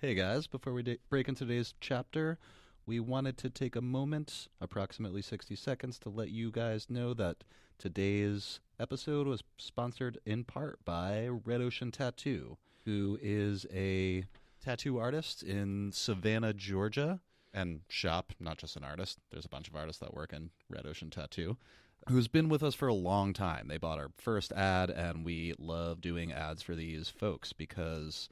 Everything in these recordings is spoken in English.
Hey guys, before we break into today's chapter, we wanted to take a moment, approximately 60 seconds, to let you guys know that today's episode was sponsored in part by Red Ocean Tattoo, who is a tattoo artist in Savannah, Georgia, and shop, not just an artist. There's a bunch of artists that work in Red Ocean Tattoo, who's been with us for a long time. They bought our first ad, and we love doing ads for these folks because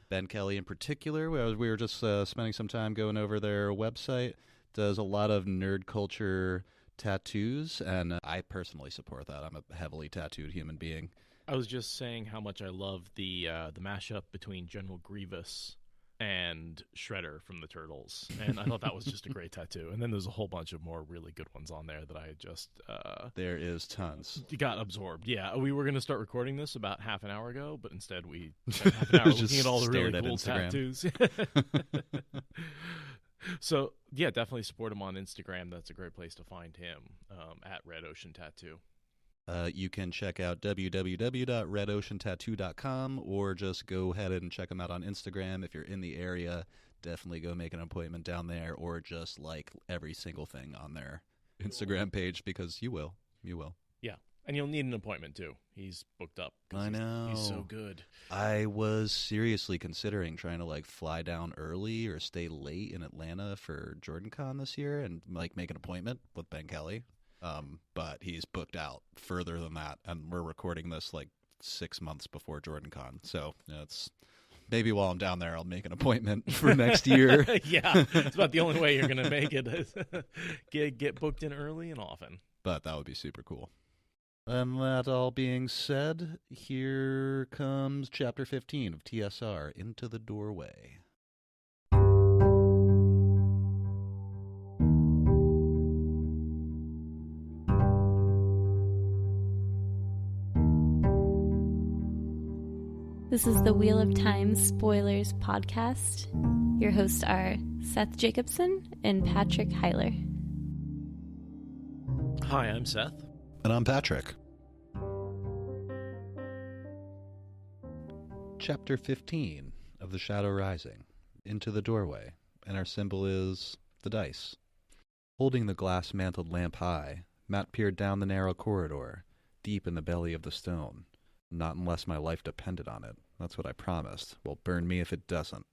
Ben Kelly in particular, we were just spending some time going over their website, does a lot of nerd culture tattoos, and I personally support that. I'm a heavily tattooed human being. I was just saying how much I love the mashup between General Grievous and Shredder from the Turtles, and I thought that was just a great tattoo. And then there's a whole bunch of more really good ones on there that I just there is tons. Got absorbed. Yeah, we were going to start recording this about half an hour ago, but instead we spent half an hour looking at all the really cool tattoos. So yeah, definitely support him on Instagram. That's a great place to find him, at Red Ocean Tattoo. You can check out www.redoceantattoo.com or just go ahead and check them out on Instagram. If you're in the area, definitely go make an appointment down there or just like every single thing on their Instagram page because you will. You will. Yeah, and you'll need an appointment too. He's booked up. I know. He's so good. I was seriously considering trying to like fly down early or stay late in Atlanta for JordanCon this year and like make an appointment with Ben Kelly. But he's booked out further than that, and we're recording this like 6 months before JordanCon. So it's maybe while I'm down there, I'll make an appointment for next year. Yeah, it's about the only way you're going to make it. Get booked in early and often. But that would be super cool. And that all being said, here comes Chapter 15 of TSR, Into the Doorway. This is the Wheel of Time Spoilers podcast. Your hosts are Seth Jacobson and Patrick Heiler. Hi, I'm Seth. And I'm Patrick. Chapter 15 of The Shadow Rising, Into the Doorway, and our symbol is the dice. Holding the glass-mantled lamp high, Matt peered down the narrow corridor, deep in the belly of the stone. Not unless my life depended on it. That's what I promised. Well, burn me if it doesn't.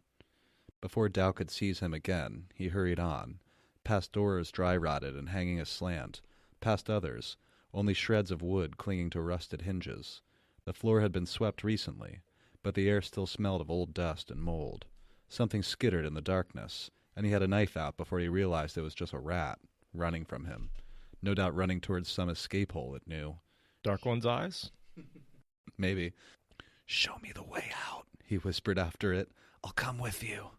Before Dow could seize him again, he hurried on, past doors dry-rotted and hanging aslant, past others, only shreds of wood clinging to rusted hinges. The floor had been swept recently, but the air still smelled of old dust and mold. Something skittered in the darkness, and he had a knife out before he realized it was just a rat, running from him. No doubt running towards some escape hole it knew. Dark One's eyes? Maybe. "Show me the way out," he whispered after it. "I'll come with you."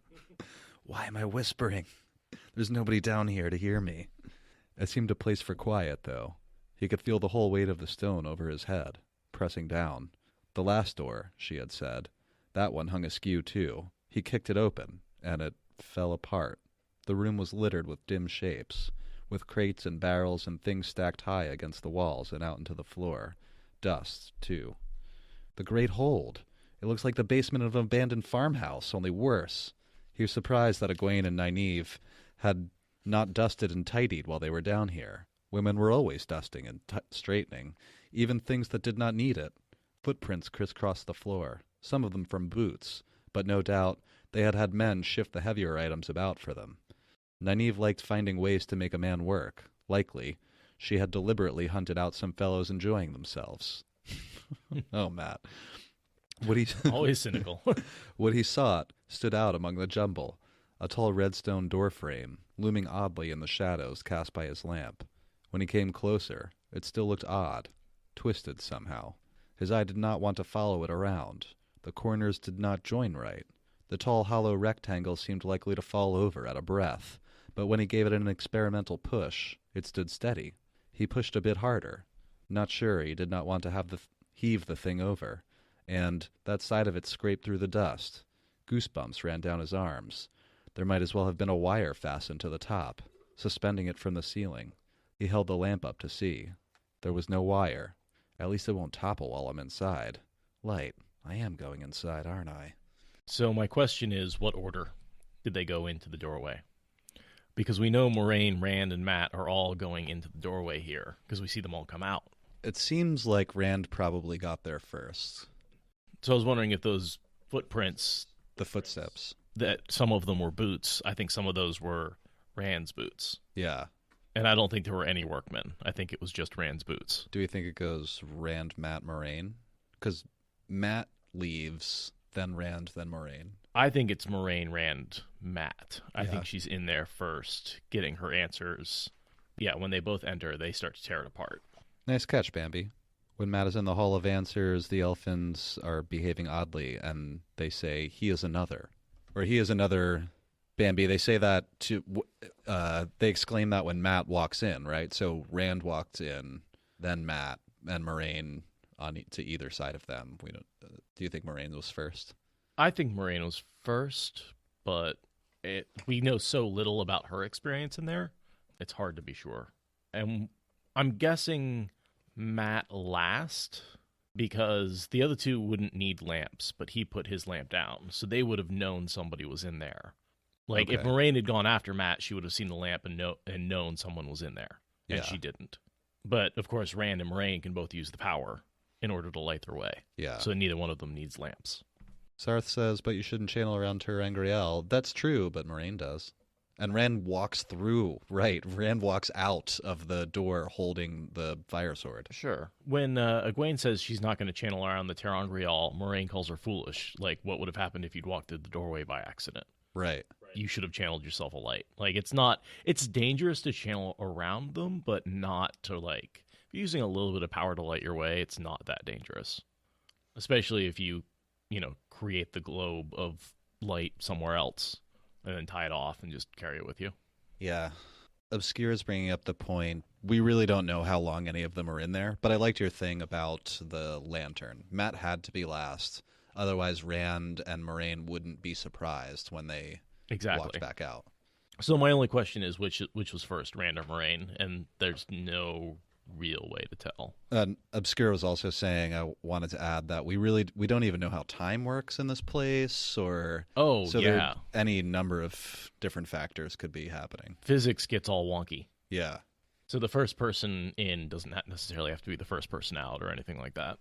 Why am I whispering? There's nobody down here to hear me. It seemed a place for quiet, though. He could feel the whole weight of the stone over his head, pressing down. The last door, she had said. That one hung askew, too. He kicked it open, and it fell apart. The room was littered with dim shapes, with crates and barrels and things stacked high against the walls and out into the floor. Dust, too. The great hold. It looks like the basement of an abandoned farmhouse, only worse. He was surprised that Egwene and Nynaeve had not dusted and tidied while they were down here. Women were always dusting and straightening, even things that did not need it. Footprints crisscrossed the floor, some of them from boots, but no doubt they had had men shift the heavier items about for them. Nynaeve liked finding ways to make a man work. Likely, she had deliberately hunted out some fellows enjoying themselves. Oh, Matt. Always cynical. What he sought stood out among the jumble, a tall redstone door frame, looming oddly in the shadows cast by his lamp. When he came closer, it still looked odd, twisted somehow. His eye did not want to follow it around. The corners did not join right. The tall hollow rectangle seemed likely to fall over at a breath, but when he gave it an experimental push, it stood steady. He pushed a bit harder. Not sure he did not want to heave the thing over, and that side of it scraped through the dust. Goosebumps ran down his arms. There might as well have been a wire fastened to the top, suspending it from the ceiling. He held the lamp up to see. There was no wire. At least it won't topple while I'm inside. Light. I am going inside, aren't I? So my question is, what order did they go into the doorway? Because we know Moraine, Rand, and Matt are all going into the doorway here, because we see them all come out. It seems like Rand probably got there first. So I was wondering if those footprints, The footsteps. that some of them were boots, I think some of those were Rand's boots. Yeah. And I don't think there were any workmen. I think it was just Rand's boots. Do we think it goes Rand, Matt, Moraine? Because Matt leaves, then Rand, then Moraine. I think it's Moraine, Rand, Matt. I Yeah. think she's in there first, getting her answers. Yeah, when they both enter, they start to tear it apart. Nice catch, Bambi. When Matt is in the Hall of Answers, the Elfins are behaving oddly, and they say, he is another. Or he is another Bambi. They say that to, they exclaim that when Matt walks in, right? So Rand walks in, then Matt, and Moraine to either side of them. We don't. Do you think Moraine was first? I think Moraine was first, but we know so little about her experience in there, it's hard to be sure. And I'm guessing Matt last, because the other two wouldn't need lamps, but he put his lamp down, so they would have known somebody was in there. Like, if Okay. Moraine had gone after Matt, she would have seen the lamp and known someone was in there, and Yeah. she didn't. But, of course, Rand and Moraine can both use the power in order to light their way, Yeah. so neither one of them needs lamps. Sarth says, but you shouldn't channel around Terangriel. That's true, but Moraine does. And Rand walks through, right. Rand walks out of the door holding the fire sword. Sure. When Egwene says she's not going to channel around the Terangrial, Moraine calls her foolish. Like, what would have happened if you'd walked through the doorway by accident? Right. You should have channeled yourself a light. Like, it's dangerous to channel around them, but not to, like, if you're using a little bit of power to light your way, it's not that dangerous. Especially if you create the globe of light somewhere else and then tie it off and just carry it with you. Yeah. Obscure is bringing up the point. We really don't know how long any of them are in there, but I liked your thing about the lantern. Matt had to be last. Otherwise, Rand and Moraine wouldn't be surprised when they walked back out. So my only question is which was first, Rand or Moraine? And there's no real way to tell. Obscure was also saying, I wanted to add that we don't even know how time works in this place, or any number of different factors could be happening. Physics gets all wonky. Yeah. So the first person in doesn't necessarily have to be the first person out or anything like that.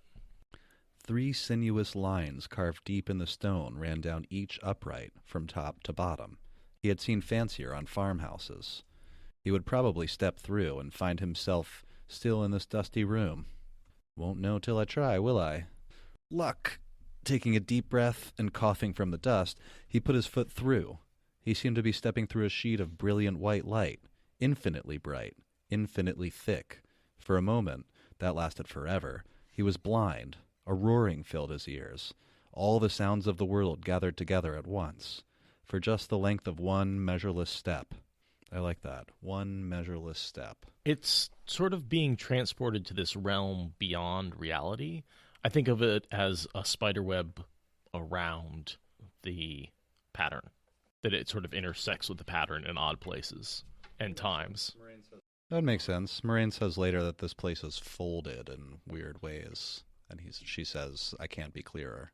3 sinuous lines carved deep in the stone ran down each upright from top to bottom. He had seen fancier on farmhouses. He would probably step through and find himself still in this dusty room. Won't know till I try, will I? Luck! Taking a deep breath and coughing from the dust, he put his foot through. He seemed to be stepping through a sheet of brilliant white light, infinitely bright, infinitely thick. For a moment, that lasted forever, he was blind. A roaring filled his ears. All the sounds of the world gathered together at once, for just the length of one measureless step. I like that. One measureless step. It's sort of being transported to this realm beyond reality. I think of it as a spider web around the pattern, that it sort of intersects with the pattern in odd places and times. That makes sense. Moraine says later that this place is folded in weird ways, and she says, I can't be clearer.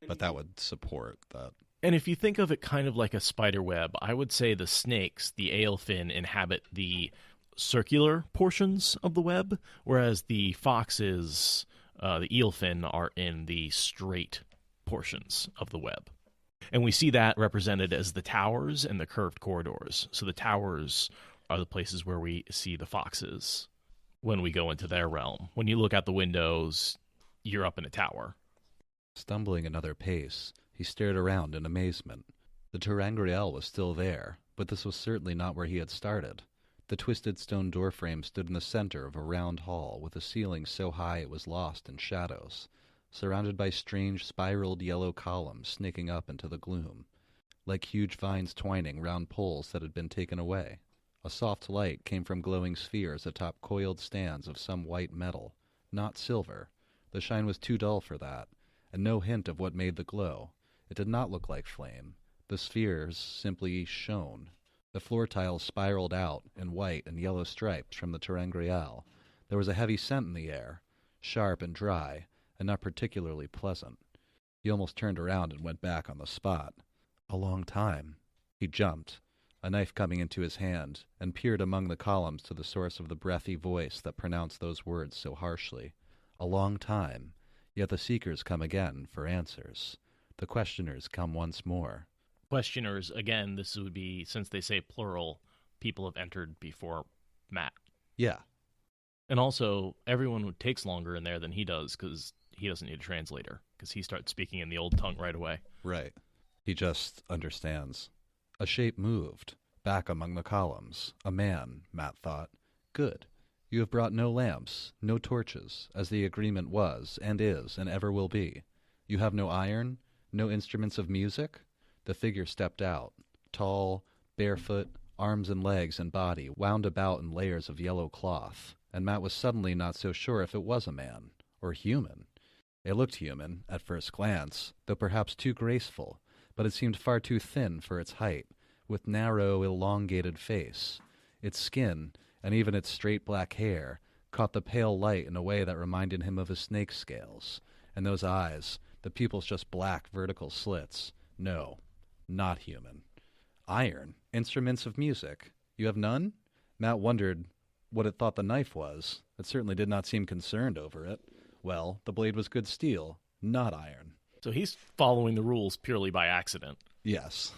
But that would support that. And if you think of it kind of like a spider web, I would say the snakes, the Eelfinn, inhabit the circular portions of the web, whereas the foxes, the Eelfinn, are in the straight portions of the web. And we see that represented as the towers and the curved corridors. So the towers are the places where we see the foxes when we go into their realm. When you look out the windows, you're up in a tower. Stumbling another pace, he stared around in amazement. The Terangriel was still there, but this was certainly not where he had started. The twisted stone doorframe stood in the center of a round hall with a ceiling so high it was lost in shadows, surrounded by strange spiraled yellow columns snaking up into the gloom, like huge vines twining round poles that had been taken away. A soft light came from glowing spheres atop coiled stands of some white metal, not silver. The shine was too dull for that, and no hint of what made the glow. It did not look like flame. The spheres simply shone. The floor tiles spiraled out in white and yellow stripes from the Terangriel. There was a heavy scent in the air, sharp and dry, and not particularly pleasant. He almost turned around and went back on the spot. A long time. He jumped, a knife coming into his hand, and peered among the columns to the source of the breathy voice that pronounced those words so harshly. A long time. Yet the seekers come again for answers. The questioners come once more. Questioners, again, this would be, since they say plural, people have entered before Matt. Yeah. And also, everyone takes longer in there than he does because he doesn't need a translator because he starts speaking in the old tongue right away. Right. He just understands. A shape moved, back among the columns. A man, Matt thought. Good. You have brought no lamps, no torches, as the agreement was, and is, and ever will be. You have no iron, no instruments of music? The figure stepped out, tall, barefoot, arms and legs and body wound about in layers of yellow cloth, and Matt was suddenly not so sure if it was a man, or human. It looked human, at first glance, though perhaps too graceful, but it seemed far too thin for its height, with narrow, elongated face. Its skin, and even its straight black hair, caught the pale light in a way that reminded him of a snake's scales. And those eyes, the pupils just black vertical slits. No, not human. Iron, instruments of music. You have none? Matt wondered what it thought the knife was. It certainly did not seem concerned over it. Well, the blade was good steel, not iron. So he's following the rules purely by accident. Yes.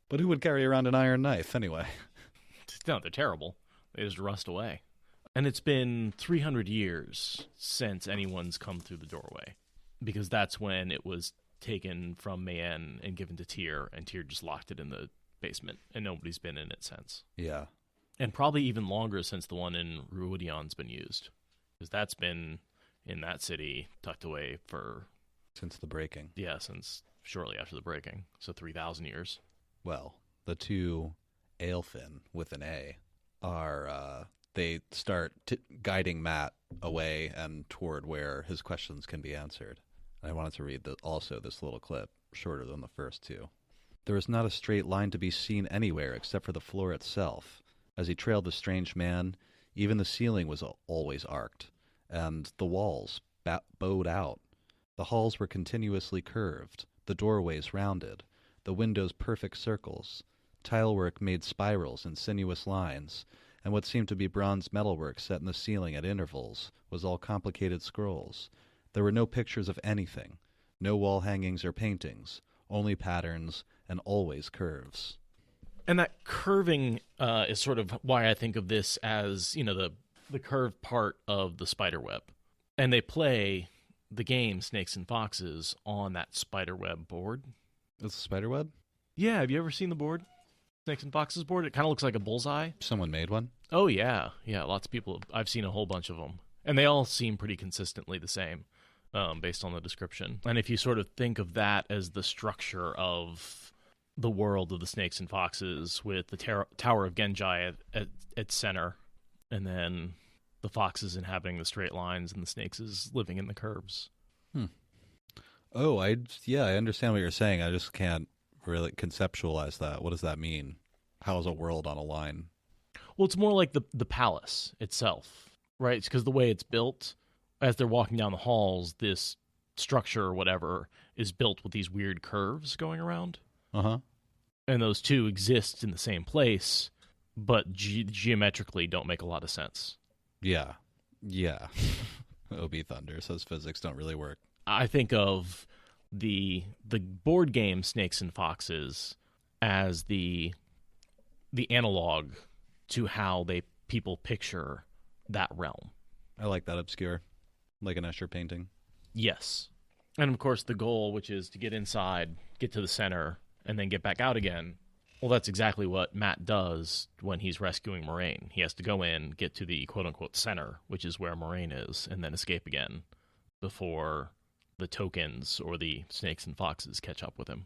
But who would carry around an iron knife, anyway? No, they're terrible. They just rust away. And it's been 300 years since anyone's come through the doorway, because that's when it was taken from Mayen and given to Tyr, and Tyr just locked it in the basement, and nobody's been in it since. Yeah. And probably even longer since the one in Ruidion's been used, because that's been in that city tucked away for... Since the breaking. Yeah, since shortly after the breaking, so 3,000 years. Well, the two Eelfinn, with an A, are... they start guiding Matt away and toward where his questions can be answered. I wanted to read also this little clip, shorter than the first two. There was not a straight line to be seen anywhere except for the floor itself. As he trailed the strange man, even the ceiling was always arced, and the walls bowed out. The halls were continuously curved, the doorways rounded, the windows perfect circles. Tilework made spirals and sinuous lines, and what seemed to be bronze metalwork set in the ceiling at intervals was all complicated scrolls. There were no pictures of anything, no wall hangings or paintings, only patterns and always curves. And that curving is sort of why I think of this as, the curved part of the spider web. And they play the game Snakes and Foxes on that spider web board. It's a spider web? Yeah, have you ever seen the board? Snakes and Foxes board? It kind of looks like a bullseye. Someone made one? Oh, yeah. Yeah, lots of people. I've seen a whole bunch of them. And they all seem pretty consistently the same, based on the description. And if you sort of think of that as the structure of the world of the Snakes and Foxes, with the Tower of Genji at center, and then the foxes inhabiting the straight lines and the snakes is living in the curves. Oh, I understand what you're saying. I just can't really conceptualize that. What does that mean? How is a world on a line? Well, it's more like the palace itself, right? It's because the way it's built, as they're walking down the halls, this structure or whatever is built with these weird curves going around. Uh-huh. And those two exist in the same place, but geometrically don't make a lot of sense. Yeah. OB Thunder says physics don't really work. I think of the board game Snakes and Foxes as the analog to how people picture that realm. I like that obscure, like an Escher painting. Yes. And of course the goal, which is to get inside, get to the center, and then get back out again. Well, that's exactly what Matt does when he's rescuing Moraine. He has to go in, get to the quote-unquote center, which is where Moraine is, and then escape again before the tokens or the Snakes and Foxes catch up with him.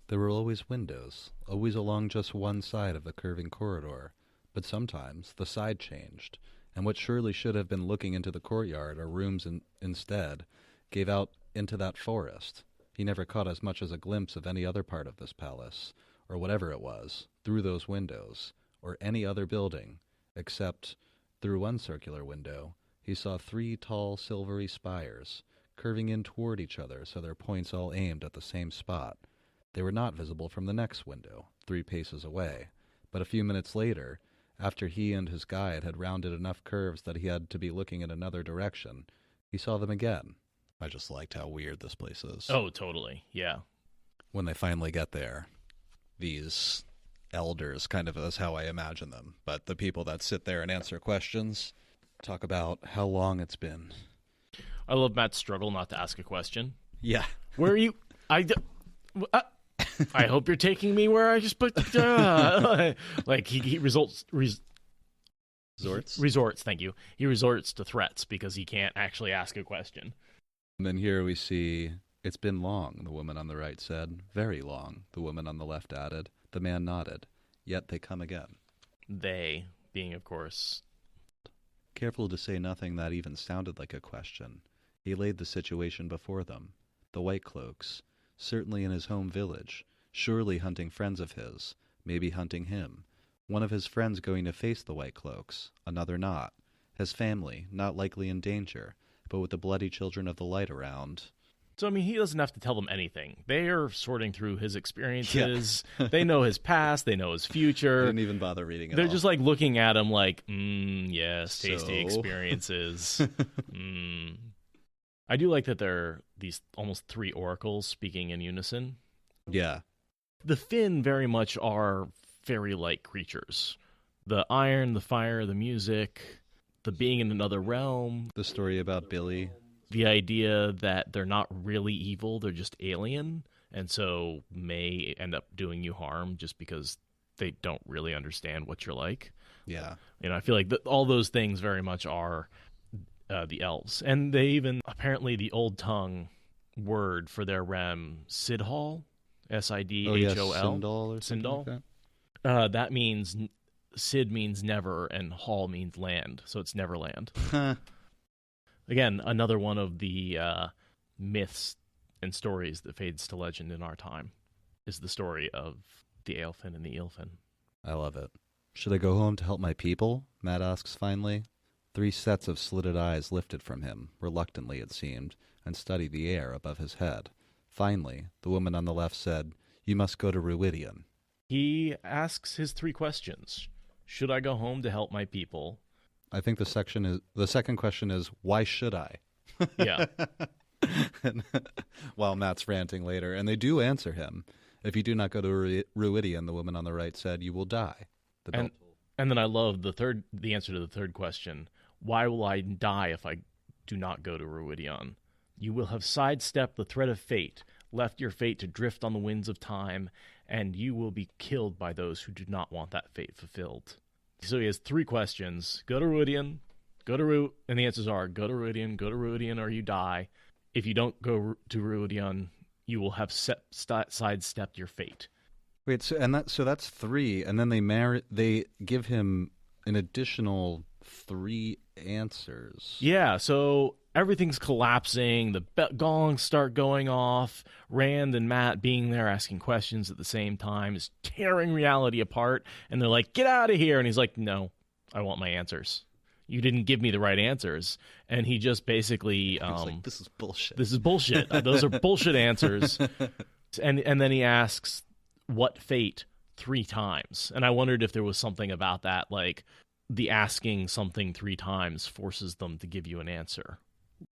There were always windows, always along just one side of the curving corridor, but sometimes the side changed, and what surely should have been looking into the courtyard or rooms instead gave out into that forest. He never caught as much as a glimpse of any other part of this palace, or whatever it was, through those windows, or any other building, except, through one circular window, he saw 3 tall silvery spires, curving in toward each other so their points all aimed at the same spot. They were not visible from the next window, 3 paces away, but a few minutes later, after he and his guide had rounded enough curves that he had to be looking in another direction, he saw them again. I just liked how weird this place is. Oh, totally. Yeah. When they finally get there, these elders, kind of as how I imagine them, but the people that sit there and answer questions, talk about how long it's been. I love Matt's struggle not to ask a question. Yeah. Where are you? I hope you're taking me where I just put. Like he resorts. Thank you. He resorts to threats because he can't actually ask a question. And then here we see, "It's been long," the woman on the right said. "Very long," the woman on the left added. The man nodded. "Yet they come again." They being, of course. Careful to say nothing that even sounded like a question, he laid the situation before them. The White Cloaks, certainly in his home village, surely hunting friends of his, maybe hunting him. One of his friends going to face the White Cloaks, another not. His family, not likely in danger, but with the bloody children of the light around. So, I mean, he doesn't have to tell them anything. They are sorting through his experiences. Yeah. They know his past. They know his future. They didn't even bother reading it. They're just like looking at him like, yes, tasty experiences. I do like that there are these almost 3 oracles speaking in unison. Yeah. The Finn very much are fairy-like creatures. The iron, the fire, the music, the being in another realm. The story about Billy. The idea that they're not really evil, they're just alien, and so may end up doing you harm just because they don't really understand what you're like. Yeah. I feel like all those things very much are the elves. And they even, apparently the old tongue word for their realm, Sidhol, Sidhol. Oh, yes, Sindal or something Sindal. like that. That means, Sid means never, and Hall means land, so it's Neverland. Again, another one of the myths and stories that fades to legend in our time is the story of the Eelfinn and the Eelfinn. I love it. "Should I go home to help my people?" Matt asks finally. 3 sets of slitted eyes lifted from him, reluctantly it seemed, and studied the air above his head. Finally, the woman on the left said, "You must go to Ruidian." He asks his 3 questions. Should I go home to help my people? I think the second question is, why should I? Yeah. While Matt's ranting later, and they do answer him. "If you do not go to Ruidian," the woman on the right said, "you will die." And then I love the answer to the third question. Why will I die if I do not go to Ruidian? You will have sidestepped the thread of fate, left your fate to drift on the winds of time, and you will be killed by those who do not want that fate fulfilled. So he has 3 questions. Go to Ruidian, and the answers are, go to Ruidian, or you die. If you don't go to Ruidian, you will have sidestepped your fate. Wait, so that's 3, and then they give him an additional 3 answers. Yeah, so everything's collapsing. The gongs start going off. Rand and Matt being there asking questions at the same time is tearing reality apart. And they're like, "Get out of here." And he's like, "No, I want my answers. You didn't give me the right answers." And he just basically... He's like, "This is bullshit. This is bullshit. Those are bullshit answers." And then he asks, "What fate?" 3 times. And I wondered if there was something about that, like the asking something 3 times forces them to give you an answer.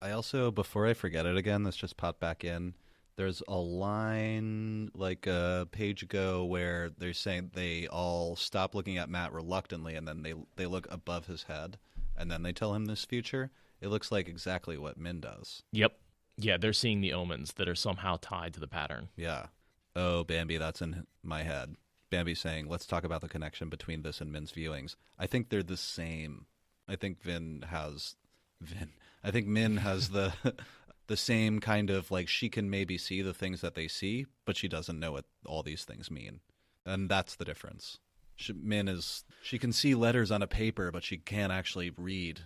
I also, before I forget it again, this just popped back in. There's a line like a page ago where they're saying they all stop looking at Matt reluctantly, and then they look above his head, and then they tell him this future. It looks like exactly what Min does. Yep. Yeah, they're seeing the omens that are somehow tied to the pattern. Yeah. "Oh, Bambi, that's in my head." Bambi saying, "Let's talk about the connection between this and Min's viewings." I think they're the same. I think Min has the the same kind of, like, she can maybe see the things that they see, but she doesn't know what all these things mean. And that's the difference. She can see letters on a paper, but she can't actually read.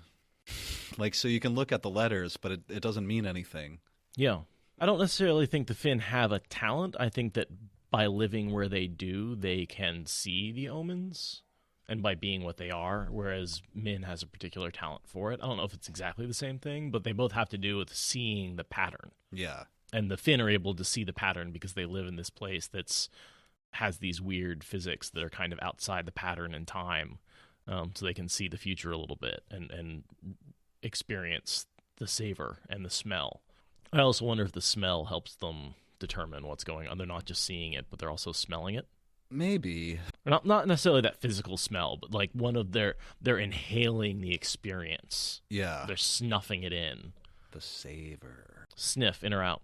Like, so you can look at the letters, but it doesn't mean anything. Yeah. I don't necessarily think the Finn have a talent. I think that by living where they do, they can see the omens. and by being what they are, whereas Min has a particular talent for it. I don't know if it's exactly the same thing, but they both have to do with seeing the pattern. Yeah. And the Finn are able to see the pattern because they live in this place that's has these weird physics that are kind of outside the pattern and time, so they can see the future a little bit and experience the savor and the smell. I also wonder if the smell helps them determine what's going on. They're not just seeing it, but they're also smelling it. Maybe. Not necessarily that physical smell, but like one of they're inhaling the experience. Yeah. They're snuffing it in. The savor. Sniff, in or out.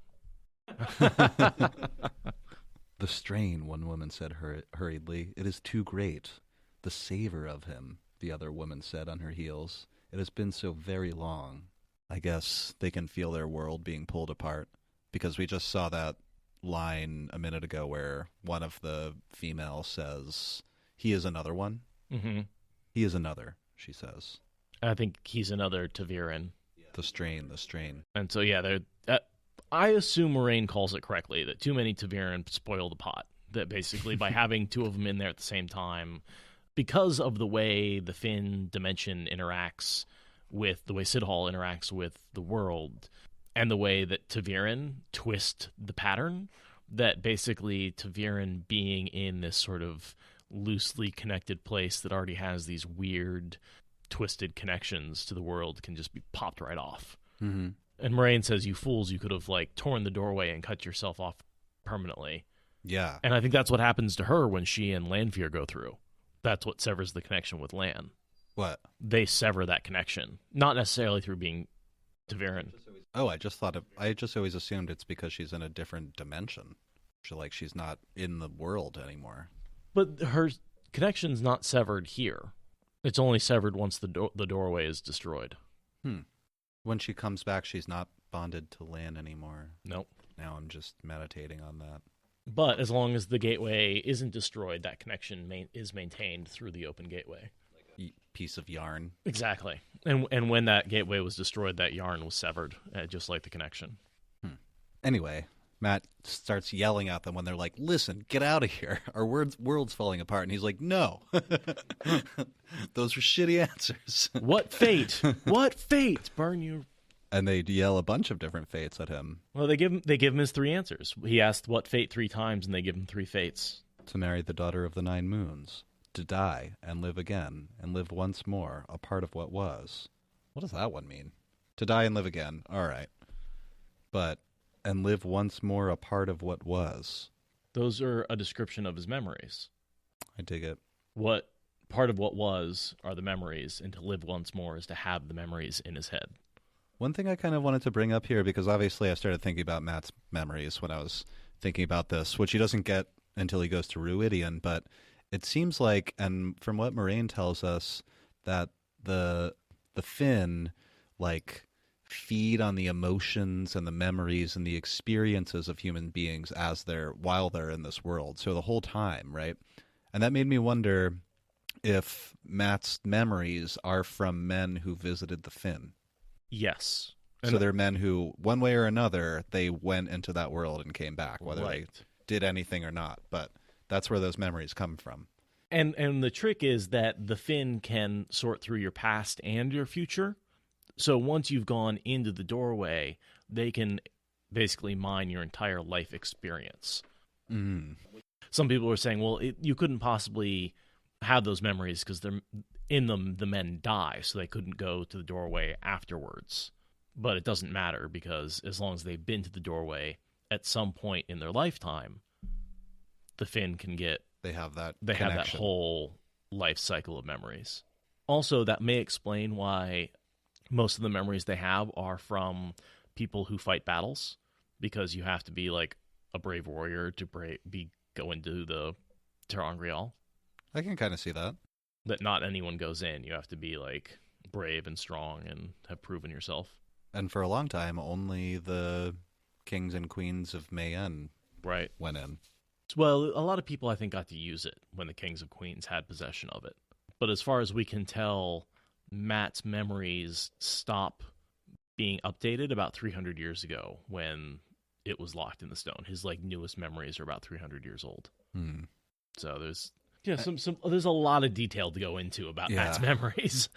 The strain, one woman said hurriedly. It is too great. The savor of him, the other woman said on her heels. It has been so very long. I guess they can feel their world being pulled apart, because we just saw that line a minute ago where one of the females says, he is another one. Mm-hmm. He is another, she says. I think he's another Taviran. The strain. And so, yeah, I assume Moraine calls it correctly, that too many Taviran spoil the pot. That basically by having two of them in there at the same time, because of the way the Finn dimension interacts with the way Sid Hall interacts with the world, and the way that Taviran twist the pattern, that basically Taviran being in this sort of loosely connected place that already has these weird twisted connections to the world can just be popped right off. Mm-hmm. And Moraine says, you fools, you could have like torn the doorway and cut yourself off permanently. Yeah. And I think that's what happens to her when she and Lanfear go through. That's what severs the connection with Lan. What? They sever that connection. Not necessarily through being Taviran. Oh, I just always assumed it's because she's in a different dimension. She's not in the world anymore. But her connection's not severed here. It's only severed once the doorway is destroyed. When she comes back, she's not bonded to Lan anymore. Nope. Now I'm just meditating on that. But as long as the gateway isn't destroyed, that connection is maintained through the open gateway. Piece of yarn. Exactly. And when that gateway was destroyed, that yarn was severed, just like the connection. Anyway, Matt starts yelling at them when they're like, listen, get out of here. Our world's falling apart. And he's like, no. Those are shitty answers. What fate? What fate? Burn you. And they yell a bunch of different fates at him. Well, they give him his three answers. He asked what fate 3 times, and they give him 3 fates. To marry the daughter of the 9 moons. To die and live again and live once more, a part of what was. What does that one mean? To die and live again. All right. But, and live once more, a part of what was. Those are a description of his memories. I dig it. What part of what was are the memories, and to live once more is to have the memories in his head. One thing I kind of wanted to bring up here, because obviously I started thinking about Matt's memories when I was thinking about this, which he doesn't get until he goes to Ruidian, but it seems like, and from what Moraine tells us, that the Finn, like, feed on the emotions and the memories and the experiences of human beings while they're in this world. So the whole time, right? And that made me wonder if Matt's memories are from men who visited the Finn. Yes. So they're men who, one way or another, they went into that world and came back, whether they did anything or not. But that's where those memories come from. And the trick is that the Finn can sort through your past and your future. So once you've gone into the doorway, they can basically mine your entire life experience. Mm. Some people were saying, well, you couldn't possibly have those memories because in them the men die, so they couldn't go to the doorway afterwards. But it doesn't matter, because as long as they've been to the doorway at some point in their lifetime, the Finn can get... They have that whole life cycle of memories. Also, that may explain why most of the memories they have are from people who fight battles, because you have to be like a brave warrior to go into the Terangrial. I can kind of see that. That not anyone goes in. You have to be like brave and strong and have proven yourself. And for a long time, only the kings and queens of Mayenne went in. Well, a lot of people, I think, got to use it when the kings and queens had possession of it. But as far as we can tell, Matt's memories stop being updated about 300 years ago when it was locked in the stone. His newest memories are about 300 years old. Hmm. So Yeah, there's a lot of detail to go into about Matt's memories.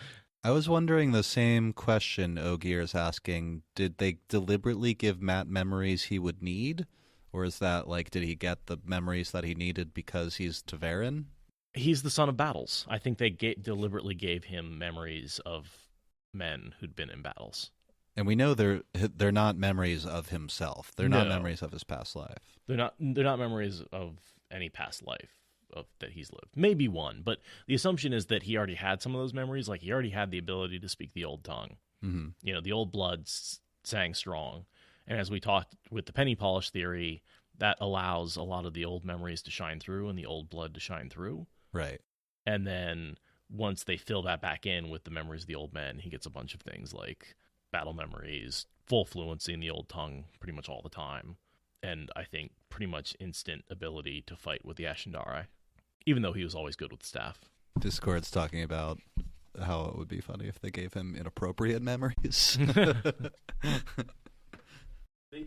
I was wondering the same question Ogier is asking. Did they deliberately give Matt memories he would need? Or is that, like, did he get the memories that he needed because he's Ta'veren? He's the son of battles. I think they deliberately gave him memories of men who'd been in battles. And we know they're not memories of himself. They're not memories of his past life. They're not memories of any past life that he's lived. Maybe one, but the assumption is that he already had some of those memories. Like, he already had the ability to speak the old tongue. Mm-hmm. You know, the old blood sang strong. And as we talked with the penny polish theory, that allows a lot of the old memories to shine through and the old blood to shine through. Right. And then once they fill that back in with the memories of the old men, he gets a bunch of things like battle memories, full fluency in the old tongue pretty much all the time, and I think pretty much instant ability to fight with the Ashendari, even though he was always good with the staff. Discord's talking about how it would be funny if they gave him inappropriate memories.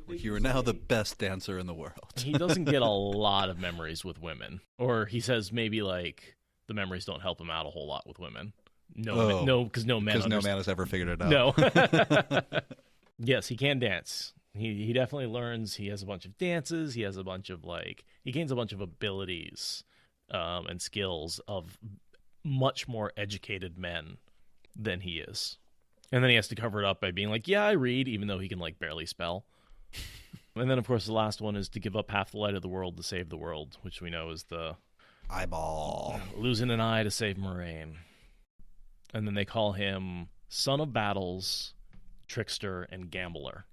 You are now the best dancer in the world. He doesn't get a lot of memories with women. Or he says maybe, like, the memories don't help him out a whole lot with women. Because no man has ever figured it out. No. Yes, he can dance. He definitely learns. He has a bunch of dances. He has a bunch of, like, he gains a bunch of abilities and skills of much more educated men than he is. And then he has to cover it up by being like, yeah, I read, even though he can, like, barely spell. And then, of course, the last one is to give up half the light of the world to save the world, which we know is the eyeball. Losing an eye to save Moraine. And then they call him Son of Battles, Trickster, and Gambler.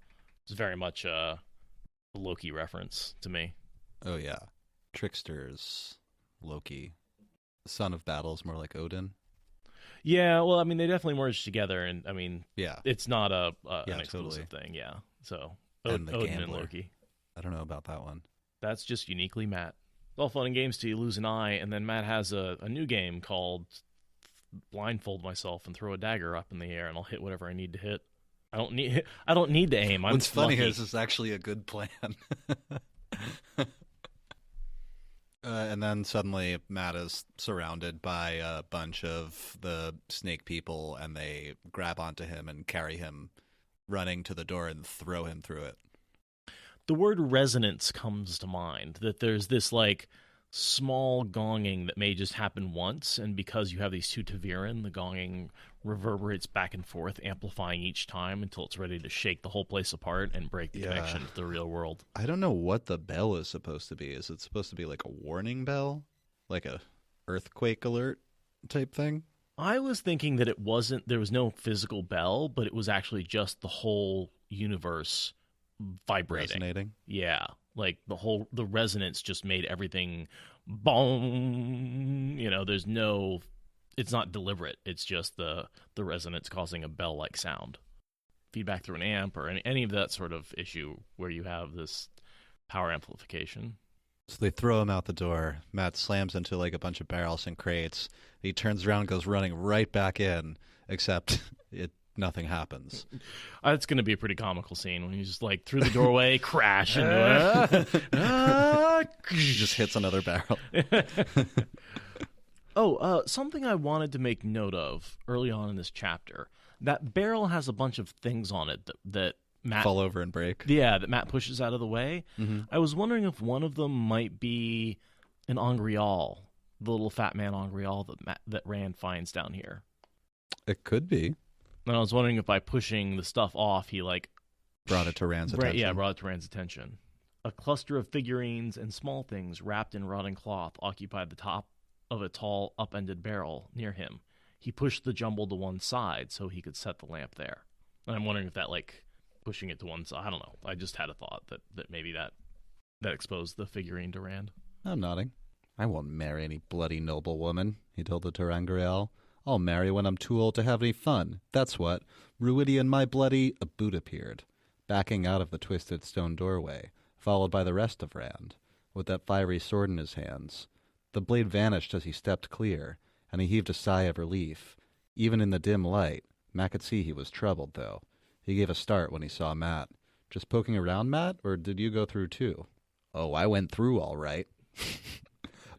It's very much a Loki reference to me. Oh, yeah. Trickster's Loki. Son of Battles, more like Odin. Yeah, well, I mean, they definitely merged together, and, I mean, yeah, it's not an exclusive thing, yeah. So, Odin and Loki. I don't know about that one. That's just uniquely Matt. It's all fun and games till you lose an eye, and then Matt has a new game called blindfold myself and throw a dagger up in the air, and I'll hit whatever I need to hit. I don't need to aim. What's funny is it's actually a good plan. And then suddenly Matt is surrounded by a bunch of the snake people, and they grab onto him and carry him running to the door and throw him through it. The word resonance comes to mind, that there's this, like, small gonging that may just happen once, and because you have these two Ta'veren, the gonging reverberates back and forth, amplifying each time until it's ready to shake the whole place apart and break the connection to the real world. I don't know what the bell is supposed to be. Is it supposed to be like a warning bell? Like a earthquake alert type thing? I was thinking that there was no physical bell, but it was actually just the whole universe vibrating. Resonating? Yeah. Like the resonance just made everything boom. You know, it's not deliberate. It's just the resonance causing a bell-like sound. Feedback through an amp or any of that sort of issue where you have this power amplification. So they throw him out the door. Matt slams into like a bunch of barrels and crates. He turns around and goes running right back in, except nothing happens. That's going to be a pretty comical scene when he's just like through the doorway, crash into it. He just hits another barrel. Something I wanted to make note of early on in this chapter. That barrel has a bunch of things on it that Matt fall over and break. Yeah, that Matt pushes out of the way. Mm-hmm. I was wondering if one of them might be an Angreal, the little fat man Angreal that Rand finds down here. It could be. And I was wondering if by pushing the stuff off, he brought it to Rand's attention. Yeah, brought it to Rand's attention. A cluster of figurines and small things wrapped in rotting cloth occupied the top of a tall, upended barrel near him. He pushed the jumble to one side so he could set the lamp there. And I'm wondering if that, pushing it to one side, I don't know. I just had a thought that maybe that exposed the figurine to Rand. I'm nodding. I won't marry any bloody noble woman, he told the Terangriel. I'll marry when I'm too old to have any fun. That's what. Ruidian my bloody... A boot appeared, backing out of the twisted stone doorway, followed by the rest of Rand, with that fiery sword in his hands. The blade vanished as he stepped clear, and he heaved a sigh of relief. Even in the dim light, Matt could see he was troubled, though. He gave a start when he saw Matt. Just poking around, Matt, or did you go through too? Oh, I went through all right.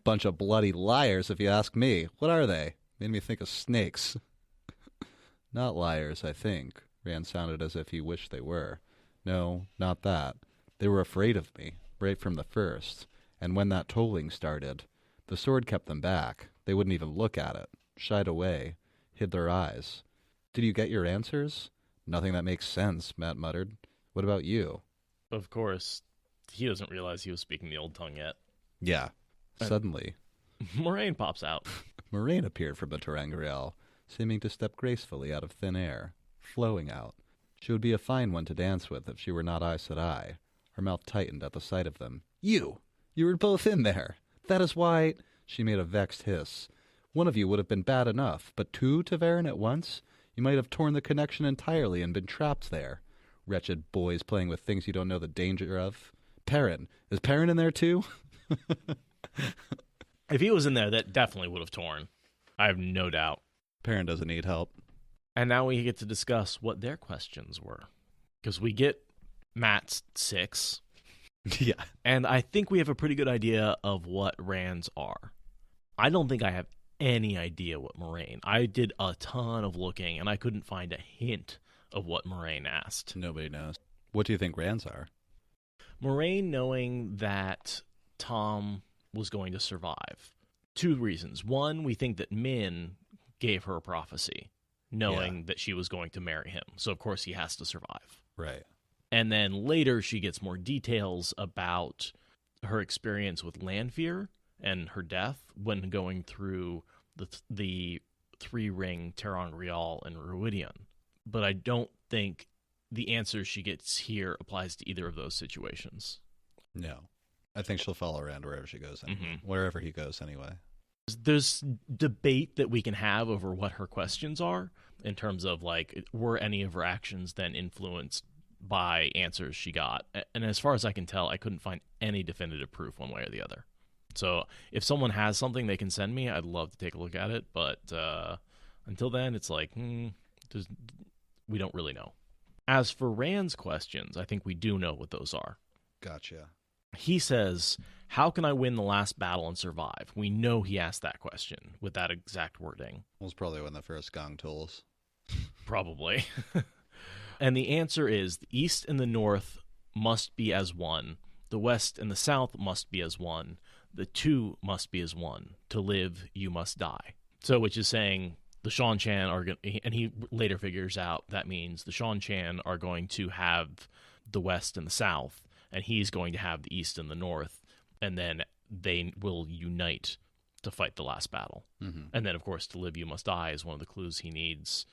Bunch of bloody liars, if you ask me. What are they? Made me think of snakes. Not liars, I think. Rand sounded as if he wished they were. No, not that. They were afraid of me, right from the first. And when that tolling started, the sword kept them back. They wouldn't even look at it. Shied away. Hid their eyes. Did you get your answers? Nothing that makes sense, Matt muttered. What about you? Of course, he doesn't realize he was speaking the old tongue yet. Yeah. Suddenly, Moraine pops out. Moraine appeared from the ter'angreal, seeming to step gracefully out of thin air, flowing out. She would be a fine one to dance with if she were not Aes Sedai. Her mouth tightened at the sight of them. You were both in there. That is why... She made a vexed hiss. One of you would have been bad enough, but two Ta'veren at once? You might have torn the connection entirely and been trapped there. Wretched boys playing with things you don't know the danger of. Perrin. Is Perrin in there too? If he was in there, that definitely would have torn. I have no doubt. Perrin doesn't need help. And now we get to discuss what their questions were. Because we get Matt's 6. Yeah. And I think we have a pretty good idea of what Rand's are. I don't think I have any idea what Moraine. I did a ton of looking, and I couldn't find a hint of what Moraine asked. Nobody knows. What do you think Rand's are? Moraine knowing that Tom was going to survive. 2 reasons. One, we think that Min gave her a prophecy, knowing that she was going to marry him. So, of course, he has to survive. Right. And then later she gets more details about her experience with Lanfear and her death when going through the 3-ring ter'angreal and Ruidian. But I don't think the answer she gets here applies to either of those situations. No. I think she'll follow Rand wherever she goes. Anyway. Wherever he goes, anyway. There's debate that we can have over what her questions are in terms of, like, were any of her actions then influenced by answers she got. And as far as I can tell, I couldn't find any definitive proof one way or the other. So if someone has something they can send me, I'd love to take a look at it. But until then, it's like, we don't really know. As for Rand's questions, I think we do know what those are. Gotcha. He says, how can I win the last battle and survive? We know he asked that question with that exact wording. It was probably when the first gong tools. Probably. And the answer is the east and the north must be as one. The west and the south must be as one. The two must be as one. To live, you must die. So, which is saying the Shan-Chan are going to, and he later figures out that means the Shan-Chan are going to have the west and the south, and he's going to have the east and the north, and then they will unite to fight the last battle. Mm-hmm. And then, of course, to live, you must die is one of the clues he needs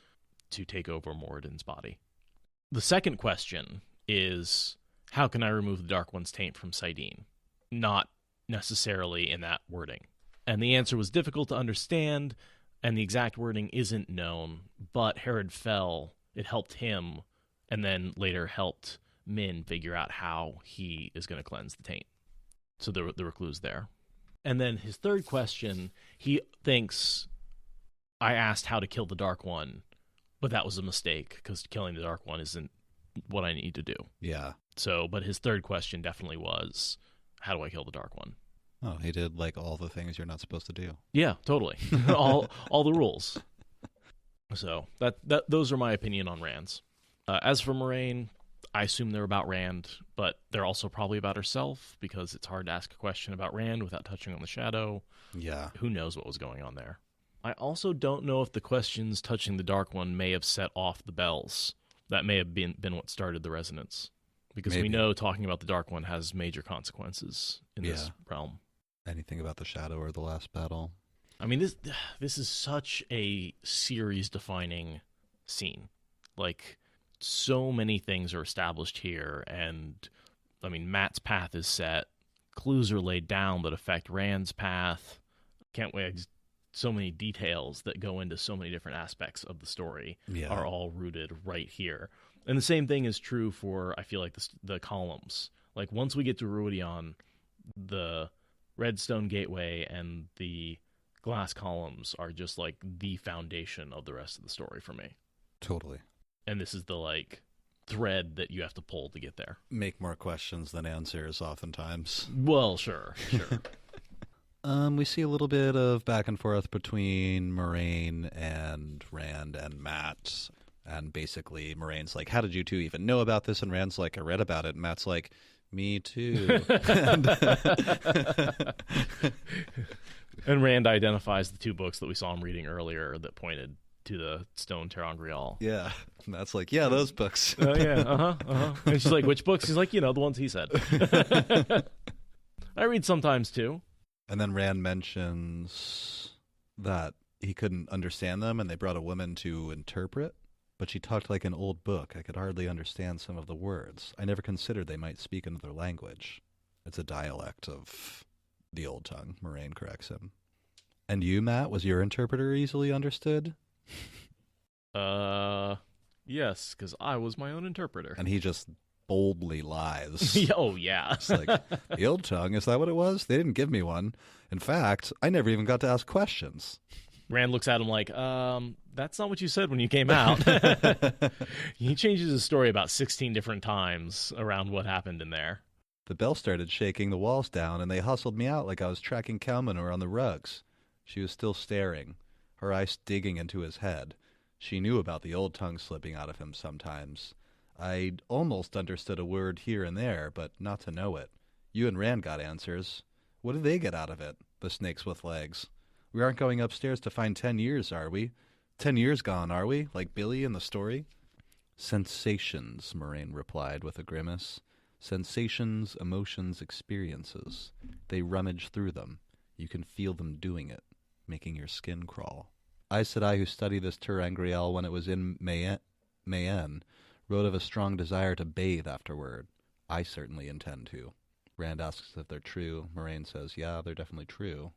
to take over Moradin's body. The second question is, how can I remove the Dark One's taint from Saidin? Not necessarily in that wording. And the answer was difficult to understand, and the exact wording isn't known, but Herod fell. It helped him, and then later helped Min figure out how he is going to cleanse the taint. So there were clues there. And then his third question, he thinks, I asked how to kill the Dark One, but that was a mistake, because killing the Dark One isn't what I need to do. Yeah. So, but his third question definitely was, how do I kill the Dark One? Oh, he did, like, all the things you're not supposed to do. Yeah, totally. all the rules. So, those are my opinion on Rand's. As for Moraine, I assume they're about Rand, but they're also probably about herself, because it's hard to ask a question about Rand without touching on the shadow. Yeah. Who knows what was going on there. I also don't know if the questions touching the Dark One may have set off the bells. That may have been what started the resonance. Because Maybe. We know talking about the Dark One has major consequences in this realm. Anything about the shadow or the last battle? I mean, this is such a series-defining scene. Like, so many things are established here, and, I mean, Matt's path is set. Clues are laid down that affect Rand's path. Can't wait. So many details that go into so many different aspects of the story are all rooted right here. And the same thing is true for, I feel like, the columns. Like, once we get to Ruidian, the Redstone Gateway and the glass columns are just, like, the foundation of the rest of the story for me. Totally. And this is the, like, thread that you have to pull to get there. Make more questions than answers, oftentimes. Well, sure. We see a little bit of back and forth between Moraine and Rand and Matt. And basically, Moraine's like, how did you two even know about this? And Rand's like, I read about it. And Matt's like, me too. And Rand identifies the two books that we saw him reading earlier that pointed to the stone Terangrial. Yeah. And Matt's like, yeah, those books. Oh, yeah. And she's like, which books? He's like, the ones he said. I read sometimes, too. And then Rand mentions that he couldn't understand them, and they brought a woman to interpret. But she talked like an old book. I could hardly understand some of the words. I never considered they might speak another language. It's a dialect of the Old Tongue, Moraine corrects him. And you, Matt, was your interpreter easily understood? Yes, because I was my own interpreter. And he just boldly lies. Oh, yeah. It's like, the Old Tongue, is that what it was? They didn't give me one. In fact, I never even got to ask questions. Rand looks at him like, that's not what you said when you came out. He changes his story about 16 different times around what happened in there. The bell started shaking the walls down, and they hustled me out like I was tracking cow manure on the rugs. She was still staring, her eyes digging into his head. She knew about the Old Tongue slipping out of him sometimes. I'd almost understood a word here and there, but not to know it. You and Rand got answers. What did they get out of it, the snakes with legs? We aren't going upstairs to find 10 years, are we? 10 years gone, are we? Like Billy in the story? Sensations, Moraine replied with a grimace. Sensations, emotions, experiences. They rummage through them. You can feel them doing it, making your skin crawl. Aes Sedai, who studied this Terangrial when it was in Mayenne, wrote of a strong desire to bathe afterward. I certainly intend to. Rand asks if they're true. Moraine says, yeah, they're definitely true.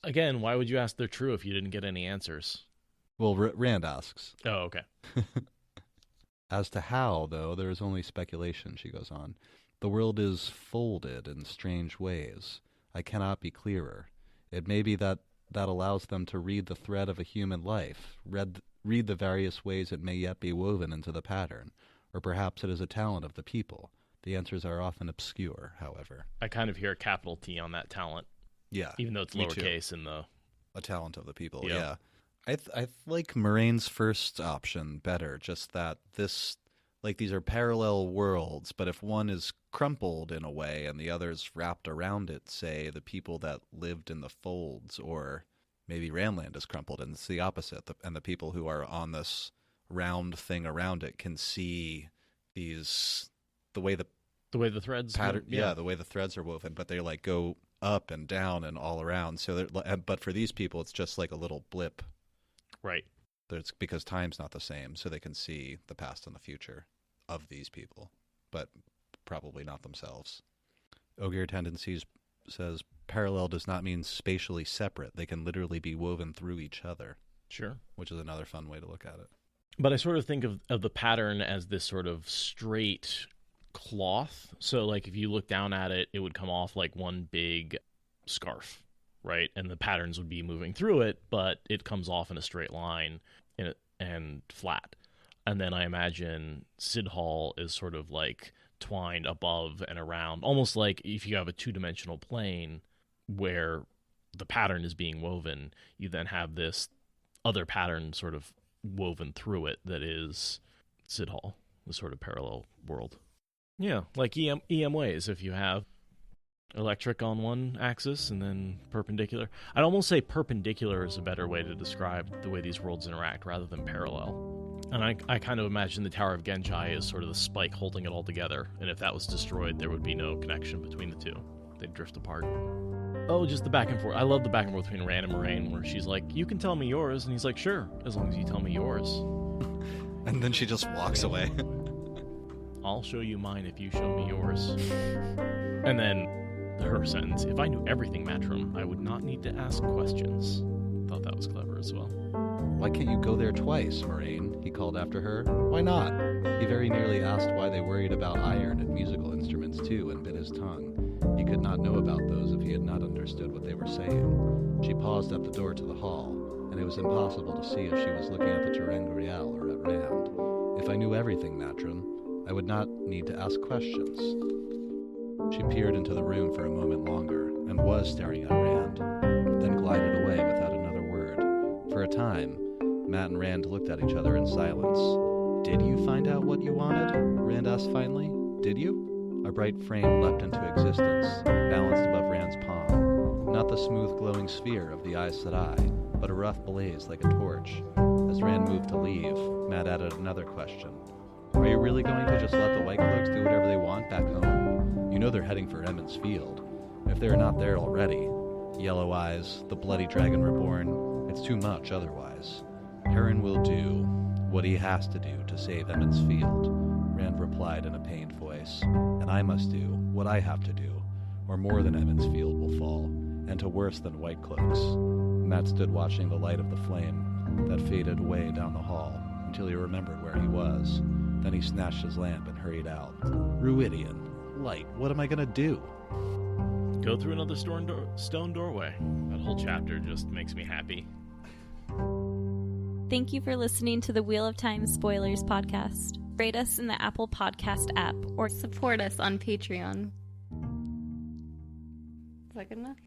Again, why would you ask they're true if you didn't get any answers? Well, Rand asks. Oh, okay. As to how, though, there is only speculation, she goes on. The world is folded in strange ways. I cannot be clearer. It may be that allows them to read the thread of a human life, read the various ways it may yet be woven into the pattern, or perhaps it is a talent of the people. The answers are often obscure, however. I kind of hear a capital T on that talent. Yeah. Even though it's lowercase in the... A talent of the people, Yep. yeah. I like Moraine's first option better, just that this, like, these are parallel worlds, but if one is crumpled in a way and the other's wrapped around it, say, the people that lived in the folds, or maybe Randland is crumpled and it's the opposite, and the people who are on this round thing around it can see these, the way the threads pattern, the way the threads are woven, but they like go up and down and all around. So, but for these people, it's just like a little blip. Right. It's because time's not the same, so they can see the past and the future of these people, but probably not themselves. Ogier Tendencies says, parallel does not mean spatially separate. They can literally be woven through each other. Sure. Which is another fun way to look at it. But I sort of think of the pattern as this sort of straight cloth. So, like, if you look down at it, it would come off like one big scarf. Right, and the patterns would be moving through it, but it comes off in a straight line and flat. And then I imagine Sidhall is sort of like twined above and around, almost like if you have a two-dimensional plane where the pattern is being woven, you then have this other pattern sort of woven through it that is Sidhall, the sort of parallel world. Yeah, like EM ways, if you have electric on one axis and then perpendicular. I'd almost say perpendicular is a better way to describe the way these worlds interact rather than parallel. And I kind of imagine the Tower of Genjai as sort of the spike holding it all together, and if that was destroyed, there would be no connection between the two. They'd drift apart. Oh, just the back and forth. I love the back and forth between Rand and Moraine, where she's like, you can tell me yours, and he's like, sure, as long as you tell me yours. And then she just walks away. I'll show you mine if you show me yours. And then her sentence, if I knew everything, Matrim, I would not need to ask questions. Thought that was clever as well. Why can't you go there twice, Moraine? He called after her. Why not? He very nearly asked why they worried about iron and musical instruments too, and bit his tongue. He could not know about those if he had not understood what they were saying. She paused at the door to the hall, and it was impossible to see if she was looking at the Terangrial or at Rand. If I knew everything, Matrim, I would not need to ask questions. She peered into the room for a moment longer, and was staring at Rand, then glided away without another word. For a time, Matt and Rand looked at each other in silence. "Did you find out what you wanted?" Rand asked finally. "Did you?" A bright frame leapt into existence, balanced above Rand's palm. Not the smooth glowing sphere of the Aes Sedai, but a rough blaze like a torch. As Rand moved to leave, Matt added another question. "Are you really going to just let the White Cloaks do whatever they want back home? You know they're heading for Emmons Field. If they're not there already. Yellow Eyes, the Bloody Dragon Reborn, it's too much otherwise. Perrin will do what he has to do to save Emmons Field," Rand replied in a pained voice. "And I must do what I have to do, or more than Emmons Field will fall, and to worse than White Cloaks." Matt stood watching the light of the flame that faded away down the hall until he remembered where he was. Then he snatched his lamp and hurried out. Ruidian, light, what am I gonna do? Go through another stone doorway. That whole chapter just makes me happy. Thank you for listening to the Wheel of Time Spoilers podcast. Rate us in the Apple Podcast app or support us on Patreon. Is that good enough?